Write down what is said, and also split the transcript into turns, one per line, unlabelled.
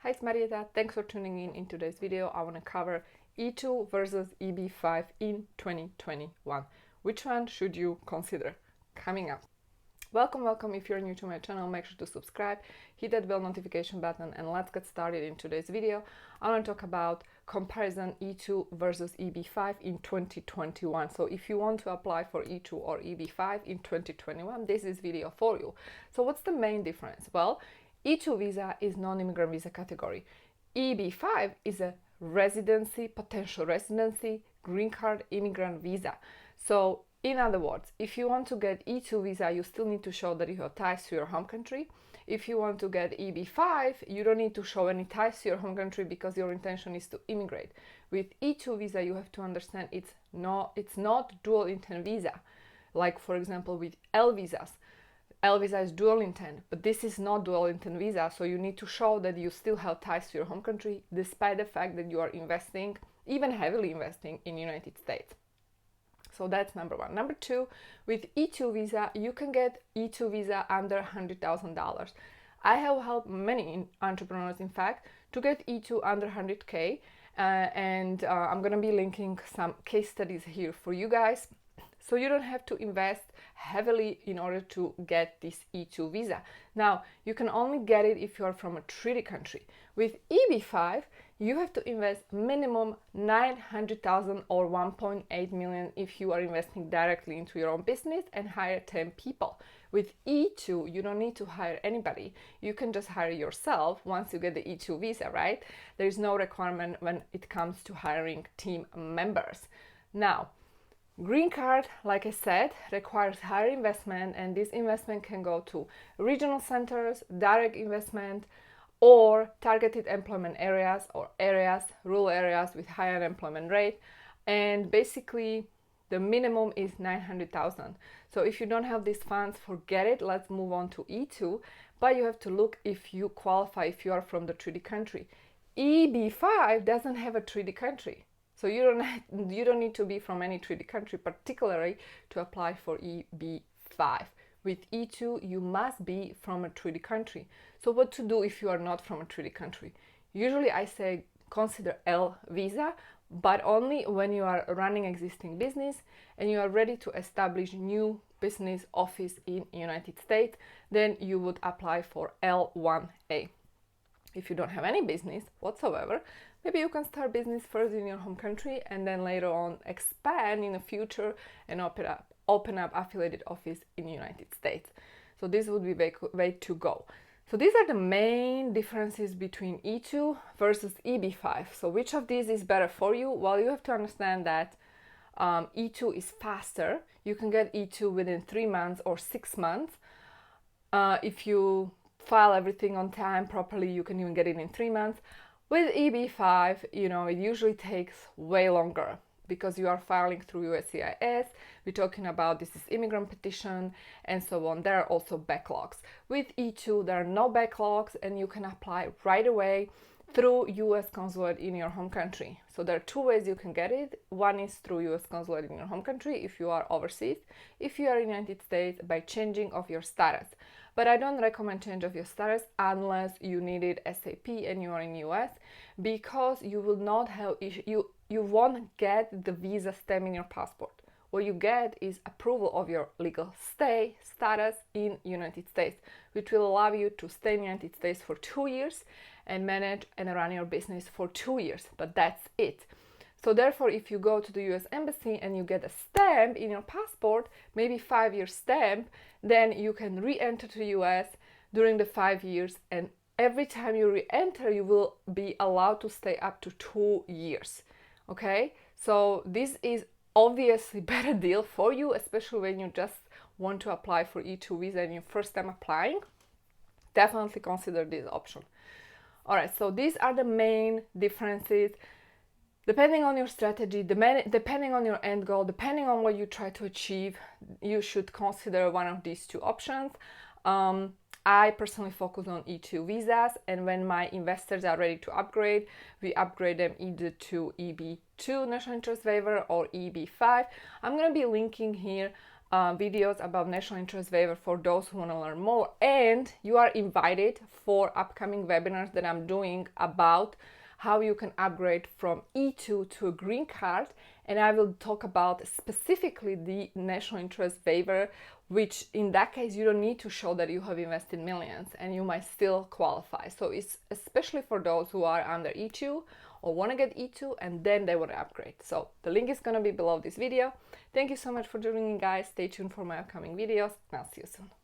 Hi, it's Marieta. Thanks for tuning in today's video. I want to cover E2 versus EB5 in 2021. Which one should you consider? Coming up. Welcome. If you're new to my channel, make sure to subscribe, hit that bell notification button, and let's get started in today's video. I want to talk about comparison E2 versus EB5 in 2021. So if you want to apply for E2 or EB5 in 2021, this is video for you. So what's the main difference? Well, E2 visa is non-immigrant visa category. EB5 is a residency, potential residency, green card immigrant visa. So in other words, if you want to get E2 visa, you still need to show that you have ties to your home country. If you want to get EB5, you don't need to show any ties to your home country because your intention is to immigrate. With E2 visa, you have to understand it's not dual intent visa. Like for example with L visas. L visa is dual intent, but this is not dual intent visa, so you need to show that you still have ties to your home country despite the fact that you are investing, even heavily investing, in United States. So that's number one. Number two, with E2 visa, you can get E2 visa under $100,000. I have helped many entrepreneurs, in fact, to get E2 under 100K, and I'm gonna be linking some case studies here for you guys. So you don't have to invest heavily in order to get this E2 visa. Now, you can only get it if you are from a treaty country. With EB5, you have to invest minimum 900,000 or 1.8 million if you are investing directly into your own business and hire 10 people. With E2, you don't need to hire anybody. You can just hire yourself once you get the E2 visa, right? There is no requirement when it comes to hiring team members. Now, green card, like I said, requires higher investment, and this investment can go to regional centers, direct investment, or targeted employment areas or rural areas with higher unemployment rate. And basically, the minimum is 900,000. So if you don't have these funds, forget it. Let's move on to E2. But you have to look if you qualify, if you are from the treaty country. EB5 doesn't have a treaty country. So you don't need to be from any treaty country, particularly to apply for EB5. With E2, you must be from a treaty country. So what to do if you are not from a treaty country? Usually I say consider L visa, but only when you are running existing business and you are ready to establish new business office in United States, then you would apply for L1A. If you don't have any business whatsoever, maybe you can start business first in your home country and then later on expand in the future and open up affiliated office in the United States. So this would be the way to go. So these are the main differences between E2 versus EB5. So which of these is better for you? Well, you have to understand that E2 is faster. You can get E2 within 3 months or 6 months. If you file everything on time properly, you can even get it in 3 months. With EB5, it usually takes way longer because you are filing through USCIS. We're talking about this is immigrant petition and so on. There are also backlogs. With E2, there are no backlogs and you can apply right away through US consulate in your home country. So there are two ways you can get it. One is through US consulate in your home country if you are overseas. If you are in the United States, by changing of your status. But I don't recommend change of your status unless you need it ASAP and you are in US, because you will not have you won't get the visa stamp in your passport. What you get is approval of your legal stay status in United States, which will allow you to stay in the United States for 2 years and manage and run your business for 2 years, but that's it. So therefore, if you go to the US Embassy and you get a stamp in your passport, maybe 5-year stamp, then you can re-enter to the US during the 5 years, and every time you re-enter, you will be allowed to stay up to 2 years. Okay? So this is obviously better deal for you, especially when you just want to apply for E2 visa and your first time applying. Definitely consider this option. All right, so these are the main differences. Depending on your strategy, depending on your end goal, depending on what you try to achieve, you should consider one of these two options. I personally focus on E2 visas, and when my investors are ready to upgrade, we upgrade them either to EB2 National Interest Waiver or EB5. I'm going to be linking here videos about national interest waiver for those who want to learn more. And you are invited for upcoming webinars that I'm doing about how you can upgrade from E2 to a green card. And I will talk about specifically the national interest waiver, which in that case, you don't need to show that you have invested millions and you might still qualify. So it's especially for those who are under E2 or want to get E2 and then they want to upgrade. So the link is going to be below this video. Thank you so much for joining me, guys. Stay tuned for my upcoming videos and I'll see you soon.